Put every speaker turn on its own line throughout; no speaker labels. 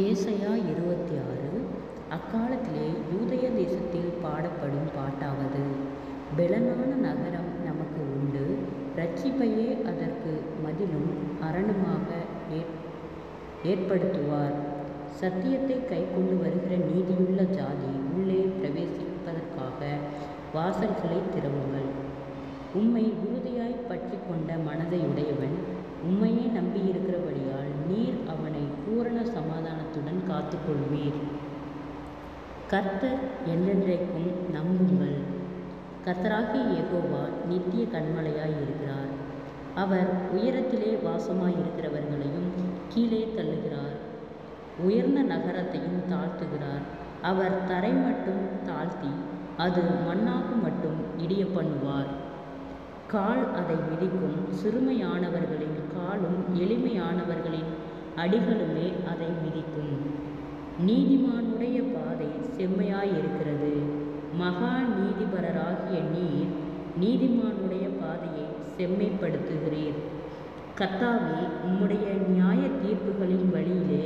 ஏசாயா 26 அக்காலத்திலே யூதேய தேசத்தில் பாடப்படும் பாட்டாவது, பெலனான நகரம் நமக்கு உண்டு, இரட்சிப்பையே அதற்கு மதிலும் அரணுமாக ஏற்படுத்துவார். சத்தியத்தை கைக்கொண்டு வருகிற நீதியுள்ள ஜாதி உள்ளே பிரவேசிப்பதற்காக வாசல்களை திறவுங்கள். உம்மை உறுதியாய் பற்றி கொண்ட மனதையுடையவன் உம்மையே நம்பியிருக்கிறபடியால் நீர் அவனை பூரண சமாதானத்துடன் காத்துக்கொள்வீர். கர்த்தர் என்றென்றைக்கும் நம்புங்கள். கர்த்தராகிய யெகோவா நித்திய கன்மலையாய் இருக்கிறார். அவர் உயரத்திலே வாசமாயிருக்கிறவர்களையும் கீழே தள்ளுகிறார், உயர்ந்த நகரத்தையும் தாழ்த்துகிறார். அவர் தரை மட்டும் தாழ்த்தி அது மண்ணாக மட்டும் இடிய பண்ணுவார். கால் அதை மிதிக்கும், சிறுமையானவர்களின் காலும் எளிமையானவர்களின் அடிகளுமே அதை மிதிக்கும். நீதிமானுடைய பாதை செம்மையாயிருக்கிறது. மகா நீதிபரராகிய நீர் நீதிமானுடைய பாதையை செம்மைப்படுத்துகிறீர். கர்த்தாவே, உம்முடைய நியாய தீர்ப்புகளின் வழியிலே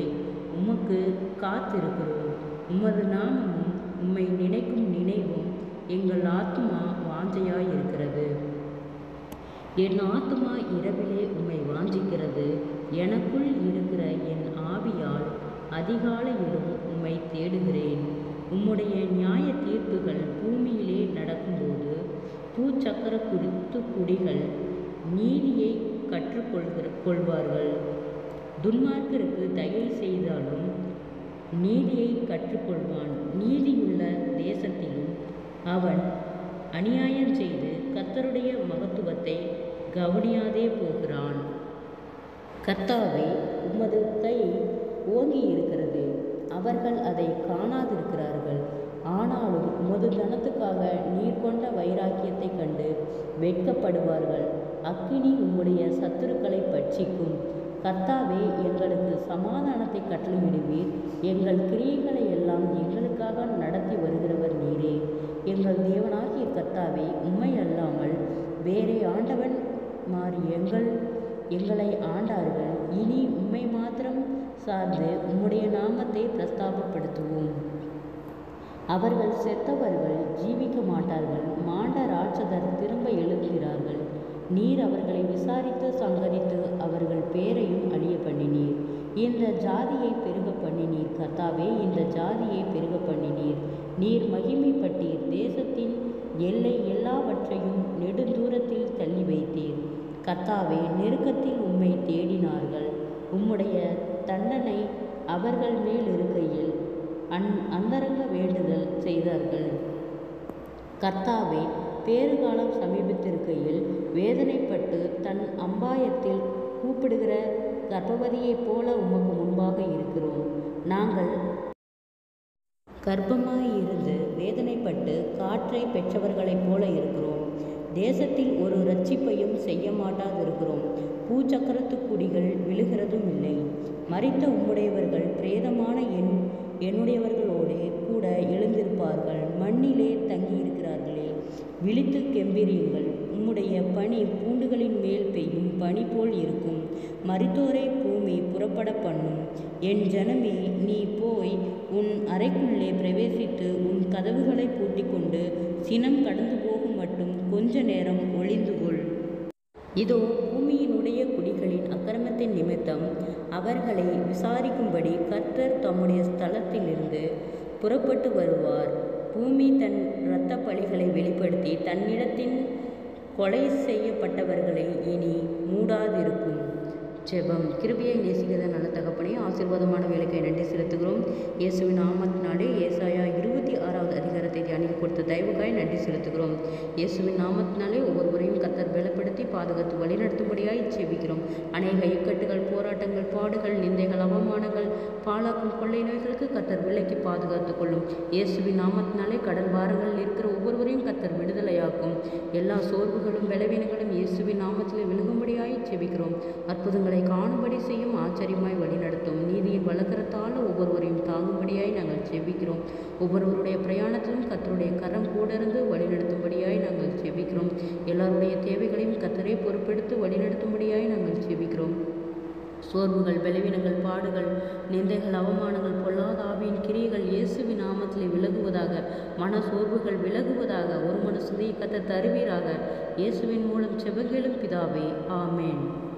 உமக்கு காத்திருக்கிறோம். உமது நாமமும் உம்மை நினைக்கும் நினைவும் எங்கள் ஆத்துமா வாஞ்சையாயிருக்கிறது. என் ஆத்துமா இரவிலே உம்மை வாஞ்சிக்கிறது. எனக்குள் இருக்கிற என் ஆவியால் அதிகாலையிலும் உம்மை தேடுகிறேன். உம்முடைய நியாய தீர்ப்புகள் பூமியிலே நடக்கும்போது பூச்சக்கர குடிகள் நீதியை கற்றுக்கொள்வார்கள். துன்மார்க்கருக்கு தயை செய்தாலும் நீதியை கற்றுக்கொள்வான். நீதியுள்ள தேசத்திலும் அவன் அநியாயம் செய்து கர்த்தருடைய மகத்துவத்தை கவனியாதே போகிறான். கர்த்தாவே, உமது கை ஓங்கி இருக்கிறது, அவர்கள் அதை காணாதிருக்கிறார்கள். ஆனாலும் உமது கனத்துக்காக நீர் கொண்ட வைராக்கியத்தை கண்டு வெட்கப்படுவார்கள். அக்கினி உம்முடைய சத்துருக்களை பட்சிக்கும். கர்த்தாவே, எங்களுக்கு சமாதானத்தை கட்டளையிடுவீர். எங்கள் கிரியைகளை எல்லாம் எங்களுக்காக நடத்தி வருகிறவர் நீரே. எங்கள் தேவனாகிய கர்த்தாவே, உம்மை அல்லாமல் வேறே ஆண்டவன் மாறி எங்களை ஆண்டார்கள். இனி உம்மை மாத்திரம் சார்ந்து உம்முடைய நாமத்தை பிரஸ்தாபப்படுத்துவோம். அவர்கள் செத்தவர்கள் ஜீவிக்க மாட்டார்கள், மாண்ட ராட்சதர் திரும்ப எழுகிறார்கள். நீர் அவர்களை விசாரித்து சங்கரித்து அவர்கள் பேரையும் அழிய பண்ணினீர். இந்த ஜாதியை பெருக பண்ணினீர். கர்த்தாவே, இந்த ஜாதியை பெருக பண்ணினீர். நீர் மகிமைப்பட்டீர். தேசத்தின் எல்லை எல்லாவற்றையும் நெடுந்தூரத்தில் தள்ளி வைத்தீர். கர்த்தாவே, நெருக்கத்தில் உம்மை தேடினார்கள். உம்முடைய தண்டனை அவர்கள் மேல் இருக்கையில் அந்தரங்க வேண்டுதல் செய்தார்கள். கர்த்தாவே, பேறுகாலம் சமீபித்திருக்கையில் வேதனைப்பட்டு தன் அம்பாயத்தில் கூப்பிடுகிற கர்ப்பவதியைப் போல உமக்கு முன்பாக இருக்கிறோம். நாங்கள் கர்ப்பமாயிருந்து வேதனைப்பட்டு காற்றை பெற்றவர்களைப் போல இருக்கிறோம். தேசத்தில் ஒரு இரட்சிப்பையும் செய்ய மாட்டாதிருக்கிறோம். பூச்சக்கரத்து குடிகள் விழுகிறதும் இல்லை. மரித்த உம்முடையவர்கள் பிரேதமான என்னுடையவர்களோடே கூட எழுந்திருப்பார்கள். மண்ணிலே தங்கியிருக்கிறார்களே, விழித்து கெம்பீரியுங்கள். உம்முடைய பனி பூண்டுகளின் மேல் பெய்யும் பனி போல் இருக்கும். மரித்தோரை பூமி புறப்பட பண்ணும். என் ஜனமே, நீ போய் உன் அறைக்குள்ளே பிரவேசித்து உன் கதவுகளை பூட்டிக்கொண்டு சினம் கடந்து போகும் மட்டும் கொஞ்ச நேரம் ஒளிந்து கொள். இதோ, பூமியினுடைய குடிகளின் அக்கிரமத்தின் நிமித்தம் அவர்களை விசாரிக்கும்படி கர்த்தர் தம்முடைய ஸ்தலத்திலிருந்து புறப்பட்டு வருவார். பூமி தன் இரத்த பழிகளை வெளிப்படுத்தி தன்னிடத்தின் கொலை செய்யப்பட்டவர்களை இனி மூடாதிருக்கும். ஜெபம். கிருபையை நேசிக்கிற நல்ல தகப்பனே, ஆசீர்வாதமான வேலைக்கு நன்றி செலுத்துகிறோம். இயேசுவின் நாமத்தினாலே ஏசாயா 26வது அதிகாரத்தை தியானிக்க கொடுத்த தயவுக்காய் நன்றி செலுத்துகிறோம். இயேசுவின் நாமத்தினாலே ஒவ்வொருவரையும் கர்த்தர் பலப்படுத்தி பாதுகாத்து வழிநடத்தும்படியாய் ஜெபிக்கிறோம். அநேக இக்கட்டுகள், போராட்டங்கள், பாடுகள், நிந்தைகள், அவமானங்கள், பாழாக்கும் கொள்ளை நோய்களுக்கு கர்த்தர் விலைக்கு பாதுகாத்துக் கொள்ளும். இயேசுவின் நாமத்தினாலே கடன் பாரங்களில் இருக்கிற ஒவ்வொருவரையும் கர்த்தர் விடுதலையாக்கும். எல்லா சோர்வுகளும் பலவீனங்களும் இயேசுவின் நாமத்திலே விலகும்படியாய் ஜெபிக்கிறோம். அற்புதங்களை காணும்படி செய்யும், ஆச்சரியமாய் வழிநடத்தும். நீதியின் வலக்கரத்தால் ஒவ்வொருவரையும் தாங்கும்படியாய் நாங்கள் ஜெபிக்கிறோம். ஒவ்வொருவருடைய பிரயாணத்திலும் கர்த்தருடைய கரம் கூட இருந்து வழிநடத்தும்படியாய் நாங்கள் ஜெபிக்கிறோம். எல்லாருடைய தேவைகளையும் கர்த்தரே பொறுப்பெடுத்து வழிநடத்தும்படியாய் நாங்கள் ஜெபிக்கிறோம். சோர்வுகள், பலவீனங்கள், பாடுகள், நிந்தைகள், அவமானங்கள், பொல்லாத ஆவியின் கிரியைகள் இயேசுவின் நாமத்திலே விலகுவதாக. மன சோர்வுகள் விலகுவதாக. ஒரு மன சுதியை கர்த்தர் தருவீராக. இயேசுவின் மூலம் செபங்களும் பிதாவே, ஆமேன்.